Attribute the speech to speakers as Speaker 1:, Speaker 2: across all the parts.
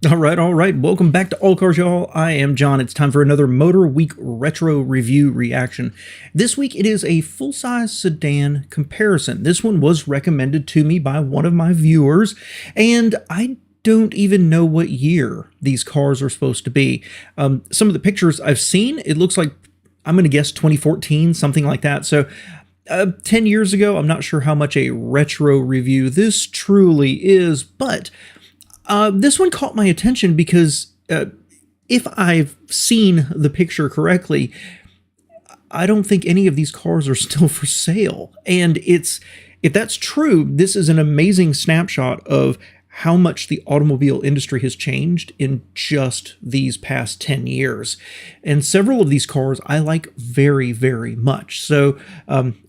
Speaker 1: All right. Welcome back to All Cars, y'all. I am John. It's time for another Motorweek retro review reaction. This week it is a full-size sedan comparison. This one was recommended to me by one of my viewers, and I don't even know what year these cars are supposed to be. Some of the pictures I've seen, it looks like, I'm going to guess 2014, something like that. So 10 years ago, I'm not sure how much a retro review this truly is, but this one caught my attention because if I've seen the picture correctly, I don't think any of these cars are still for sale. And if that's true, this is an amazing snapshot of how much the automobile industry has changed in just these past 10 years. And several of these cars I like very, very much. So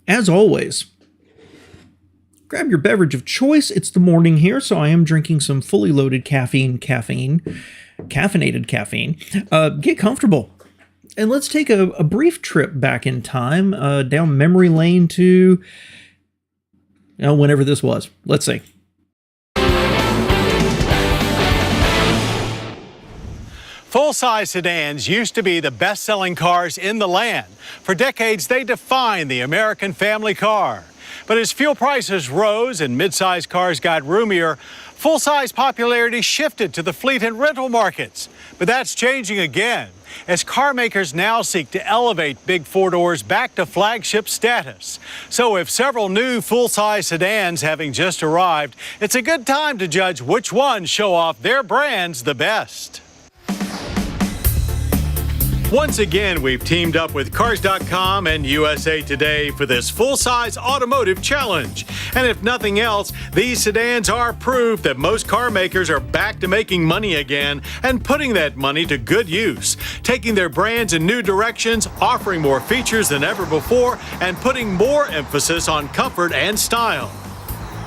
Speaker 1: as always, grab your beverage of choice. It's the morning here, so I am drinking some fully loaded caffeinated caffeine. Get comfortable. And let's take a brief trip back in time, down memory lane to whenever this was. Let's see.
Speaker 2: Full-size sedans used to be the best-selling cars in the land. For decades, they defined the American family car. But as fuel prices rose and mid-size cars got roomier, full-size popularity shifted to the fleet and rental markets. But that's changing again, as car makers now seek to elevate big four-doors back to flagship status. So with several new full-size sedans having just arrived, it's a good time to judge which ones show off their brands the best. Once again, we've teamed up with Cars.com and USA Today for this full-size automotive challenge. And if nothing else, these sedans are proof that most car makers are back to making money again and putting that money to good use, taking their brands in new directions, offering more features than ever before, and putting more emphasis on comfort and style.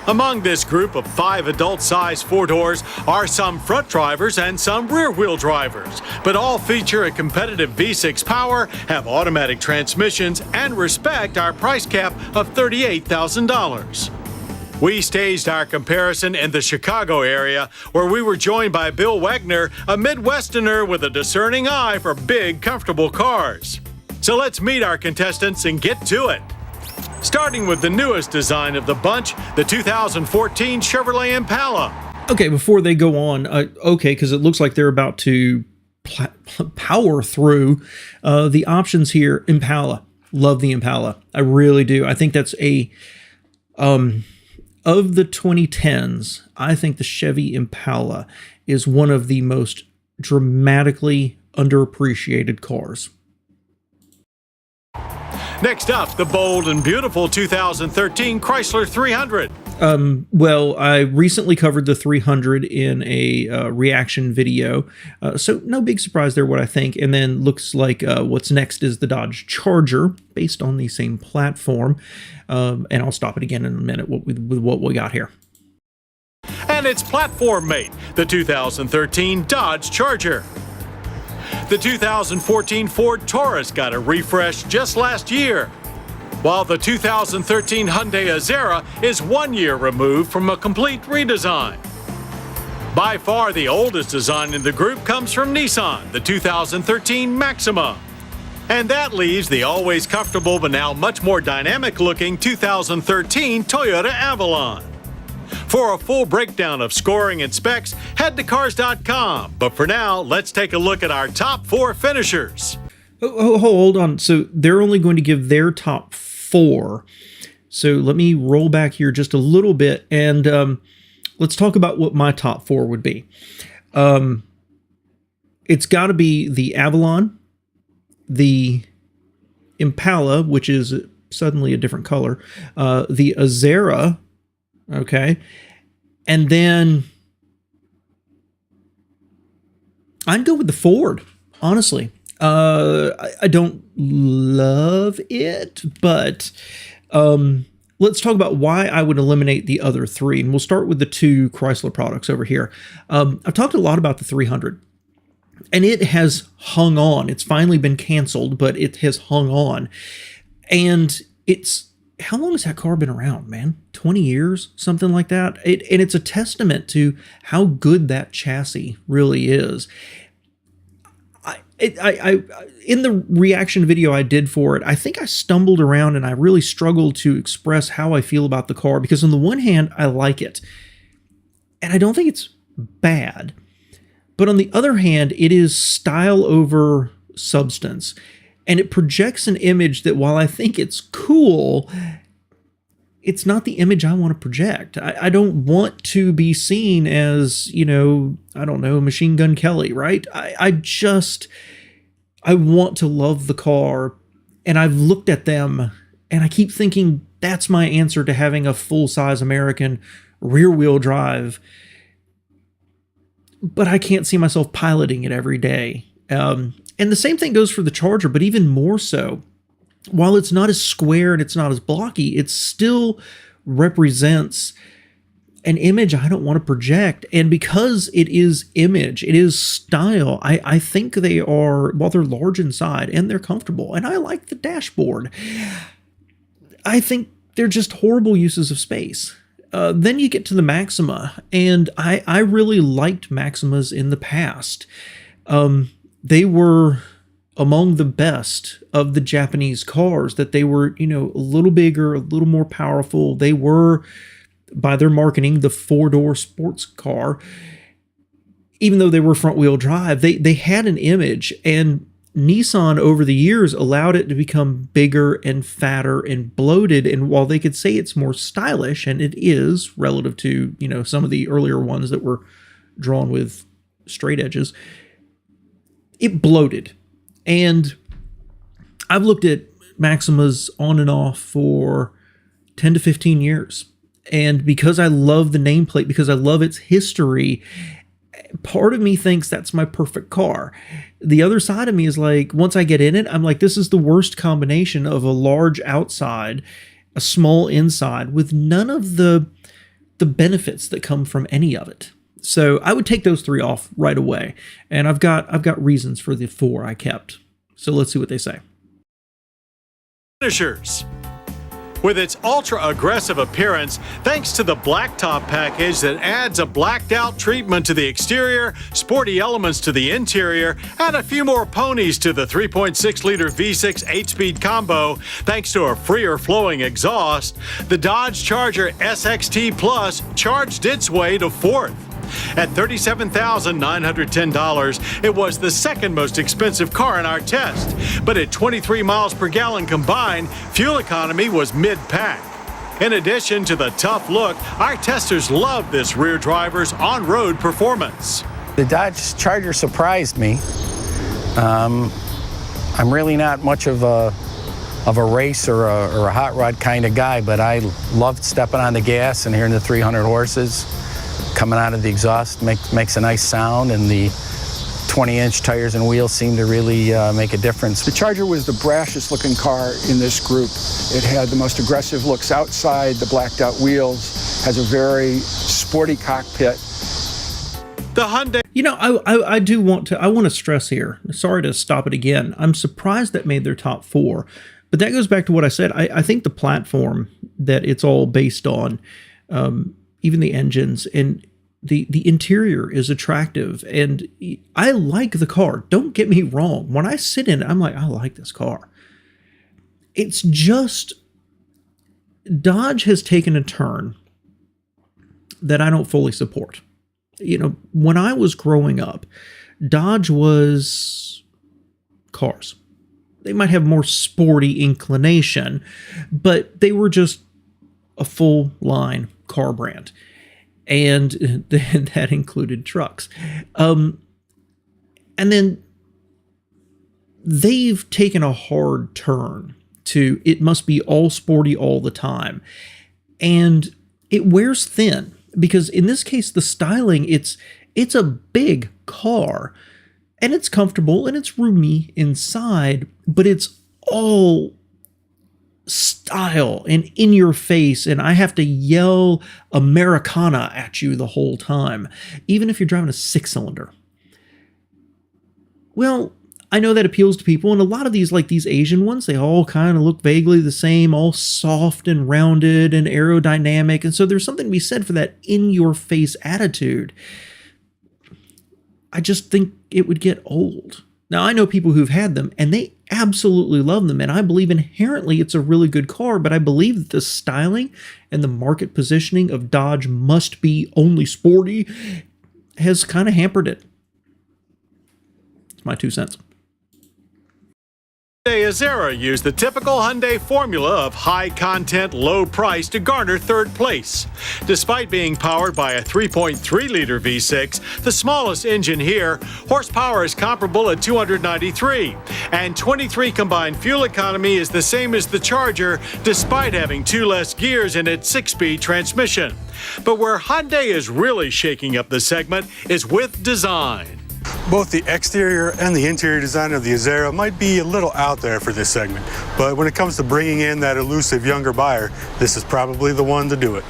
Speaker 2: Among this group of 5 adult-sized four-doors are some front drivers and some rear-wheel drivers, but all feature a competitive V6 power, have automatic transmissions, and respect our price cap of $38,000. We staged our comparison in the Chicago area, where we were joined by Bill Wagner, a Midwesterner with a discerning eye for big, comfortable cars. So let's meet our contestants and get to it. Starting with the newest design of the bunch, the 2014 Chevrolet Impala.
Speaker 1: Okay, before they go on, because it looks like they're about to power through the options here. Impala. Love the Impala. I really do. I think that's of the 2010s, I think the Chevy Impala is one of the most dramatically underappreciated cars.
Speaker 2: Next up, the bold and beautiful 2013 Chrysler 300.
Speaker 1: Well, I recently covered the 300 in a reaction video, so no big surprise there what I think. And then looks like what's next is the Dodge Charger, based on the same platform. And I'll stop it again in a minute with what we got here.
Speaker 2: And it's platform mate, the 2013 Dodge Charger. The 2014 Ford Taurus got a refresh just last year, while the 2013 Hyundai Azera is 1 year removed from a complete redesign. By far the oldest design in the group comes from Nissan, the 2013 Maxima. And that leaves the always comfortable but now much more dynamic looking 2013 Toyota Avalon. For a full breakdown of scoring and specs, head to Cars.com. But for now, let's take a look at our top 4 finishers.
Speaker 1: Oh, hold on. So they're only going to give their top 4. So let me roll back here just a little bit, and let's talk about what my top 4 would be. It's got to be the Avalon, the Impala, which is suddenly a different color, the Azera. Okay, and then I'd go with the Ford, honestly. I don't love it, but let's talk about why I would eliminate the other 3, and we'll start with the 2 Chrysler products over here. I've talked a lot about the 300, and it has hung on. It's finally been canceled, but it has hung on, and it's how long has that car been around, man? 20 years, something like that. And it's a testament to how good that chassis really is. In the reaction video I did for it, I think I stumbled around and I really struggled to express how I feel about the car, because on the one hand, I like it and I don't think it's bad, but on the other hand, it is style over substance, and it projects an image that, while I think it's cool, it's not the image I want to project. I don't want to be seen as, I don't know, Machine Gun Kelly, right? I want to love the car, and I've looked at them and I keep thinking that's my answer to having a full-size American rear-wheel drive, but I can't see myself piloting it every day. And the same thing goes for the Charger, but even more so. While it's not as square and it's not as blocky, it still represents an image I don't want to project. And because it is image, it is style, I think they are, while they're large inside and they're comfortable, and I like the dashboard, I think they're just horrible uses of space. Then you get to the Maxima, and I really liked Maximas in the past. They were among the best of the Japanese cars, that they were, a little bigger, a little more powerful. They were, by their marketing, the four-door sports car. Even though they were front-wheel drive, they had an image, and Nissan over the years allowed it to become bigger and fatter and bloated. And while they could say it's more stylish, and it is relative to, some of the earlier ones that were drawn with straight edges, it bloated. And I've looked at Maximas on and off for 10 to 15 years. And because I love the nameplate, because I love its history, part of me thinks that's my perfect car. The other side of me is like, once I get in it, I'm like, this is the worst combination of a large outside, a small inside, with none of the benefits that come from any of it. So I would take those three off right away. And I've got reasons for the four I kept. So let's see what they say.
Speaker 2: Finishers. With its ultra-aggressive appearance, thanks to the blacktop package that adds a blacked-out treatment to the exterior, sporty elements to the interior, and a few more ponies to the 3.6-liter V6 8-speed combo, thanks to a freer-flowing exhaust, the Dodge Charger SXT Plus charged its way to fourth. At $37,910, it was the second most expensive car in our test, but at 23 miles per gallon combined, fuel economy was mid-pack. In addition to the tough look, our testers loved this rear driver's on-road performance.
Speaker 3: The Dodge Charger surprised me. I'm really not much of a race or a hot rod kind of guy, but I loved stepping on the gas and hearing the 300 horses coming out of the exhaust. Makes a nice sound, and the 20-inch tires and wheels seem to really make a difference.
Speaker 4: The Charger was the brashest looking car in this group. It had the most aggressive looks outside, the blacked out wheels, has a very sporty cockpit.
Speaker 2: The Hyundai.
Speaker 1: I do want to stress here, sorry to stop it again, I'm surprised that made their top four, but that goes back to what I said. I think the platform that it's all based on, even the engines and the interior is attractive, and I like the car. Don't get me wrong. When I sit in it, I'm like, I like this car. It's just Dodge has taken a turn that I don't fully support. When I was growing up, Dodge was cars. They might have more sporty inclination, but they were just a full line car brand, and that included trucks. And then they've taken a hard turn to it must be all sporty all the time, and it wears thin, because in this case the styling, it's a big car and it's comfortable and it's roomy inside, but it's all style and in your face, and I have to yell Americana at you the whole time, even if you're driving a 6-cylinder. Well, I know that appeals to people, and a lot of these, like these Asian ones, they all kind of look vaguely the same, all soft and rounded and aerodynamic, and so there's something to be said for that in-your-face attitude. I just think it would get old. Now, I know people who've had them, and they absolutely love them, and I believe inherently it's a really good car, but I believe that the styling and the market positioning of Dodge must be only sporty has kind of hampered it. It's my 2 cents.
Speaker 2: Hyundai Azera used the typical Hyundai formula of high content, low price to garner third place. Despite being powered by a 3.3-liter V6, the smallest engine here, horsepower is comparable at 293, and 23 combined fuel economy is the same as the Charger, despite having 2 less gears in its 6-speed transmission. But where Hyundai is really shaking up the segment is with design.
Speaker 5: Both the exterior and the interior design of the Azera might be a little out there for this segment, but when it comes to bringing in that elusive younger buyer, this is probably the one to do it.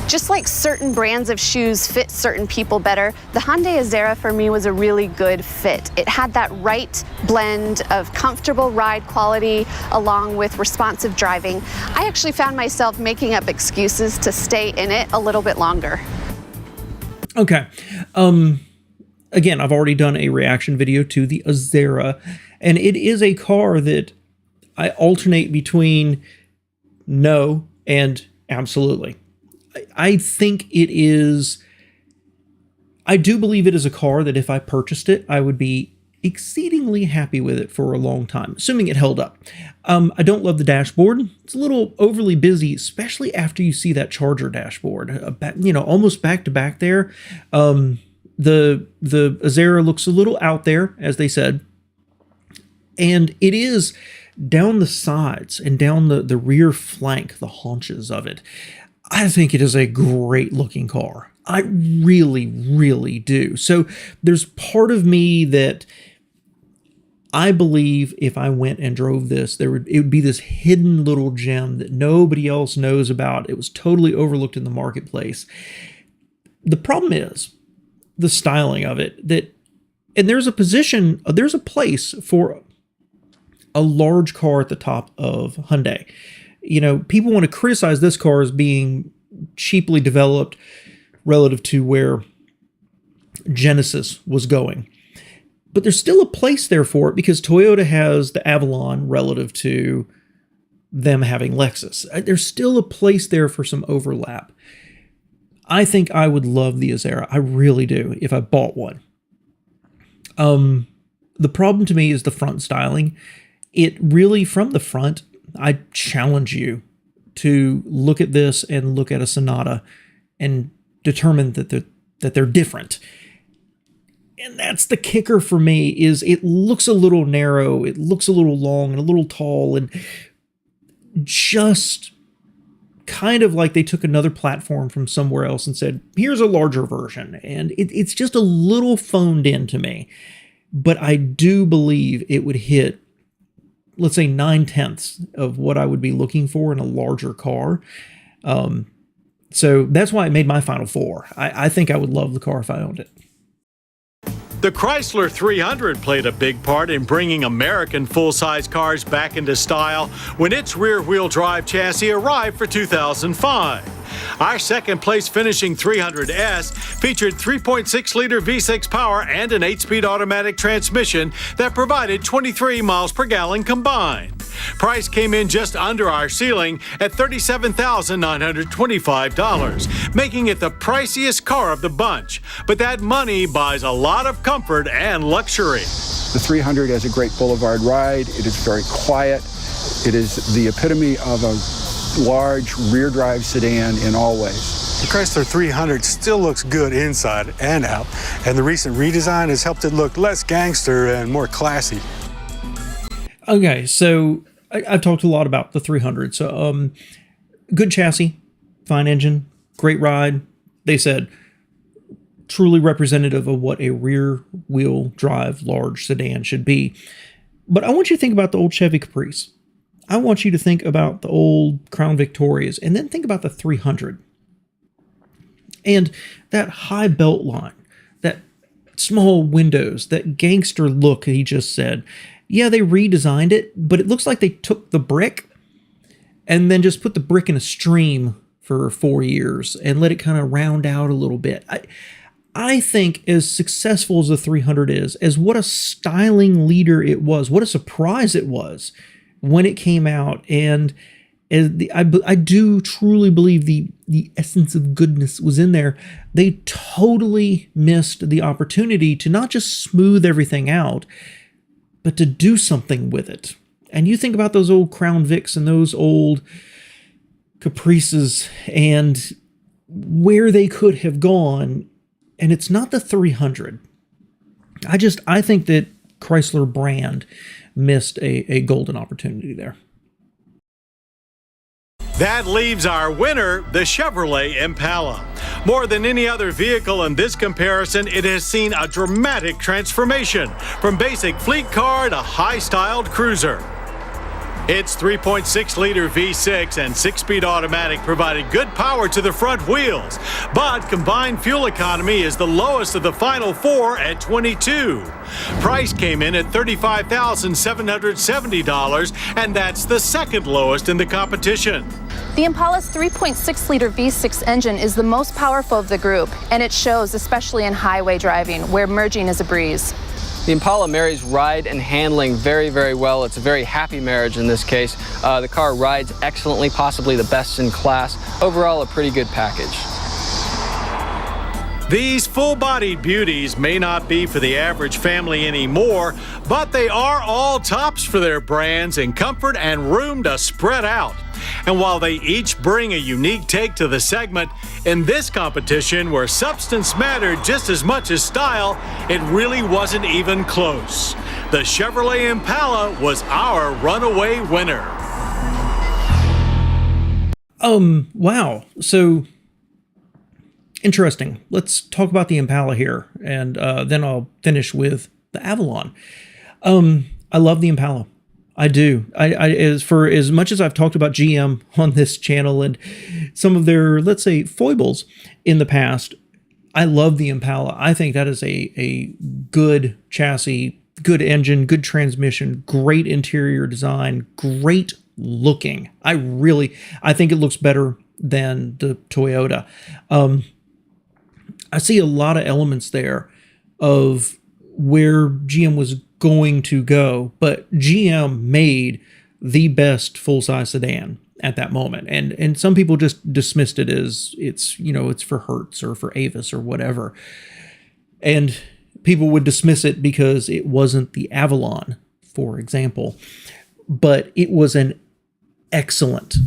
Speaker 6: Just like certain brands of shoes fit certain people better, the Hyundai Azera for me was a really good fit. It had that right blend of comfortable ride quality along with responsive driving. I actually found myself making up excuses to stay in it a little bit longer.
Speaker 1: Okay. Again, I've already done a reaction video to the Azera, and it is a car that I alternate between no and absolutely. I think it is, I do believe it is a car that if I purchased it, I would be exceedingly happy with it for a long time, assuming it held up. I don't love the dashboard. It's a little overly busy, especially after you see that Charger dashboard, almost back to back there. The Azera looks a little out there, as they said, and it is down the sides and down the rear flank, the haunches of it. I think it is a great looking car. I really, really do. So there's part of me that I believe if I went and drove this, it would be this hidden little gem that nobody else knows about. It was totally overlooked in the marketplace. The problem is the styling of it, and there's a place for a large car at the top of Hyundai. People want to criticize this car as being cheaply developed relative to where Genesis was going. But there's still a place there for it because Toyota has the Avalon relative to them having Lexus. There's still a place there for some overlap. I think I would love the Azera. I really do if I bought one. The problem to me is the front styling. It really, from the front, I challenge you to look at this and look at a Sonata and determine that they're different. And that's the kicker for me, is it looks a little narrow, it looks a little long and a little tall, and just kind of like they took another platform from somewhere else and said, here's a larger version. And it's just a little phoned in to me. But I do believe it would hit, let's say, 9/10 of what I would be looking for in a larger car. So that's why it made my final four. I think I would love the car if I owned it.
Speaker 2: The Chrysler 300 played a big part in bringing American full-size cars back into style when its rear-wheel drive chassis arrived for 2005. Our second-place finishing 300S featured 3.6-liter V6 power and an 8-speed automatic transmission that provided 23 miles per gallon combined. Price came in just under our ceiling at $37,925, making it the priciest car of the bunch. But that money buys a lot of comfort and luxury.
Speaker 4: The 300 has a great boulevard ride. It is very quiet. It is the epitome of a large rear-drive sedan in all ways.
Speaker 5: The Chrysler 300 still looks good inside and out, and the recent redesign has helped it look less gangster and more classy.
Speaker 1: Okay, so I've talked a lot about the 300. So, good chassis, fine engine, great ride. They said truly representative of what a rear-wheel drive large sedan should be. But I want you to think about the old Chevy Caprice. I want you to think about the old Crown Victorias, and then think about the 300. And that high belt line, that small windows, that gangster look he just said. Yeah, they redesigned it, but it looks like they took the brick and then just put the brick in a stream for 4 years and let it kind of round out a little bit. I think as successful as the 300 is, as what a styling leader it was, what a surprise it was when it came out, and I do truly believe the essence of goodness was in there. They totally missed the opportunity to not just smooth everything out, but to do something with it. And you think about those old Crown Vics and those old Caprices and where they could have gone, and it's not the 300. I think that Chrysler brand missed a golden opportunity there.
Speaker 2: That leaves our winner, the Chevrolet Impala. More than any other vehicle in this comparison, it has seen a dramatic transformation from basic fleet car to high-styled cruiser. Its 3.6-liter V6 and 6-speed automatic provided good power to the front wheels, but combined fuel economy is the lowest of the final four at $22. Price came in at $35,770, and that's the second lowest in the competition.
Speaker 7: The Impala's 3.6-liter V6 engine is the most powerful of the group, and it shows especially in highway driving, where merging is a breeze.
Speaker 8: The Impala marries ride and handling very, very well. It's a very happy marriage in this case. The car rides excellently, possibly the best in class. Overall, a pretty good package.
Speaker 2: These full-bodied beauties may not be for the average family anymore, but they are all tops for their brands in comfort and room to spread out. And while they each bring a unique take to the segment, in this competition where substance mattered just as much as style, it really wasn't even close. The Chevrolet Impala was our runaway winner.
Speaker 1: Wow. So interesting. Let's talk about the Impala here, and then I'll finish with the Avalon. I love the Impala. I do. For as much as I've talked about GM on this channel and some of their, let's say, foibles in the past, I love the Impala. I think that is a good chassis, good engine, good transmission, great interior design, great looking. I think it looks better than the Toyota. I see a lot of elements there of where GM was going to go, but GM made the best full-size sedan at that moment, and some people just dismissed it as it's for Hertz or for Avis or whatever, and people would dismiss it because it wasn't the Avalon, for example, but it was an excellent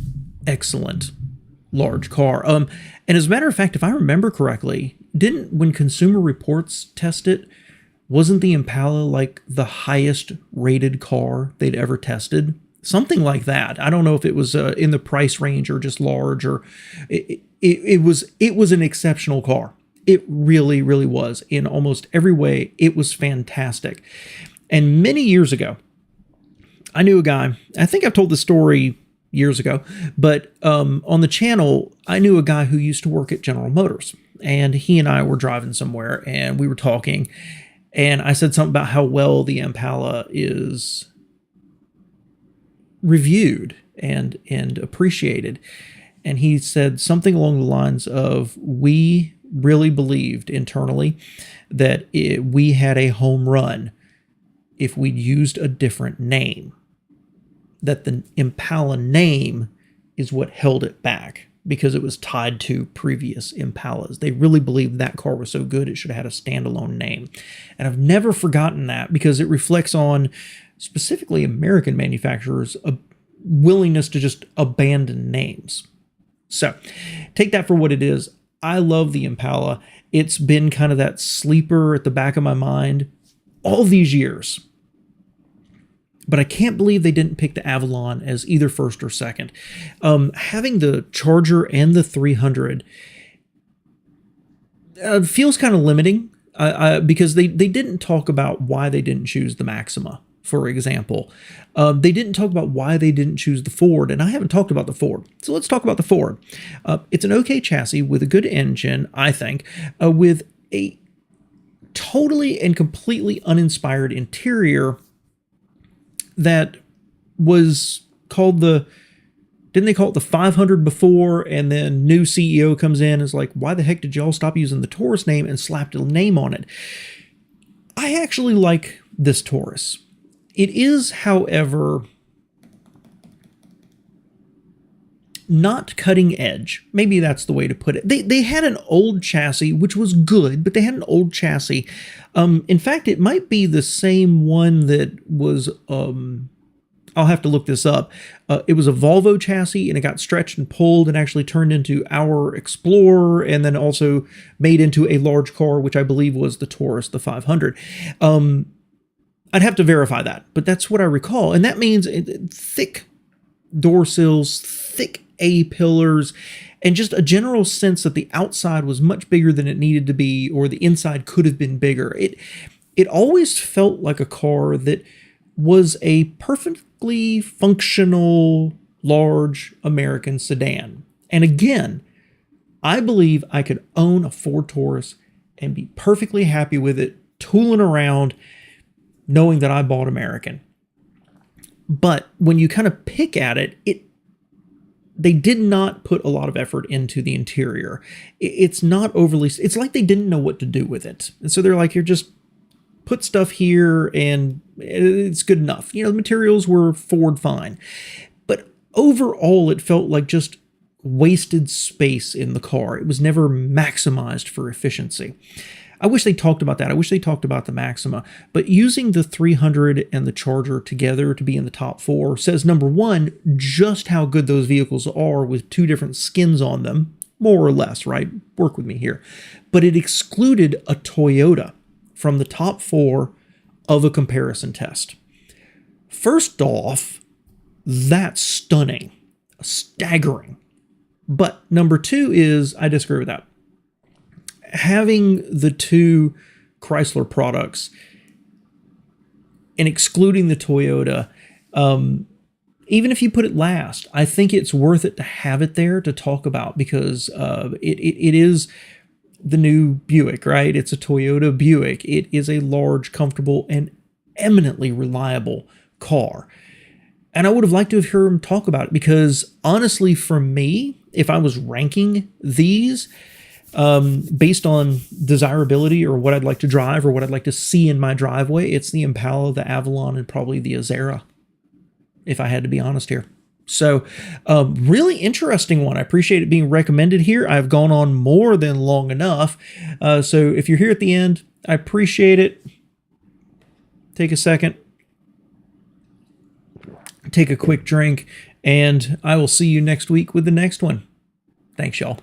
Speaker 1: large car. And as a matter of fact, if I remember correctly, when Consumer Reports test it, wasn't the Impala like the highest rated car they'd ever tested? Something like that. I don't know if it was in the price range or just large, or it was an exceptional car. It really, really was. In almost every way, it was fantastic. And many years ago, I knew a guy, I think I've told the story years ago, but on the channel, I knew a guy who used to work at General Motors, and he and I were driving somewhere and we were talking, and I said something about how well the Impala is reviewed and appreciated. And he said something along the lines of, we really believed internally that we had a home run if we'd used a different name, that the Impala name is what held it back because it was tied to previous Impalas. They really believed that car was so good it should have had a standalone name. And I've never forgotten that, because it reflects on specifically American manufacturers' willingness to just abandon names. So take that for what it is. I love the Impala. It's been kind of that sleeper at the back of my mind all these years. But I can't believe they didn't pick the Avalon as either first or second. Having the Charger and the 300 feels kind of limiting because they didn't talk about why they didn't choose the Maxima, for example. They didn't talk about why they didn't choose the Ford, and I haven't talked about the Ford. So let's talk about the Ford. It's an okay chassis with a good engine, I think, with a totally and completely uninspired interior that was called didn't they call it the 500 before? And then new CEO comes in and is like, why the heck did y'all stop using the Taurus name and slapped a name on it? I actually like this Taurus. It is, however, not cutting edge. Maybe that's the way to put it. They had an old chassis, which was good, but they had an old chassis. In fact, it might be the same one that was, I'll have to look this up. It was a Volvo chassis, and it got stretched and pulled and actually turned into our Explorer, and then also made into a large car, which I believe was the Taurus, the 500. I'd have to verify that, but that's what I recall. And that means thick door sills, thick A-pillars, and just a general sense that the outside was much bigger than it needed to be, or the inside could have been bigger. It always felt like a car that was a perfectly functional, large American sedan. And again, I believe I could own a Ford Taurus and be perfectly happy with it, tooling around, knowing that I bought American. But when you kind of pick at it, they did not put a lot of effort into the interior. It's not overly, it's like they didn't know what to do with it. And so they're like, you're just put stuff here and it's good enough. You know, the materials were Ford fine. But overall, it felt like just wasted space in the car. It was never maximized for efficiency. I wish they talked about that. I wish they talked about the Maxima. But using the 300 and the Charger together to be in the top 4 says, number one, just how good those vehicles are with two different skins on them, more or less, right? Work with me here. But it excluded a Toyota from the top 4 of a comparison test. First off, that's stunning, staggering. But number 2 is, I disagree with that. Having the two Chrysler products and excluding the Toyota, even if you put it last, I think it's worth it to have it there to talk about, because it is the new Buick, right? It's a Toyota Buick. It is a large, comfortable, and eminently reliable car. And I would have liked to have heard him talk about it, because honestly, for me, if I was ranking these, based on desirability or what I'd like to drive or what I'd like to see in my driveway, it's the Impala, the Avalon, and probably the Azera, if I had to be honest here. So, really interesting one. I appreciate it being recommended here. I've gone on more than long enough. So if you're here at the end, I appreciate it. Take a second, take a quick drink, and I will see you next week with the next one. Thanks, y'all.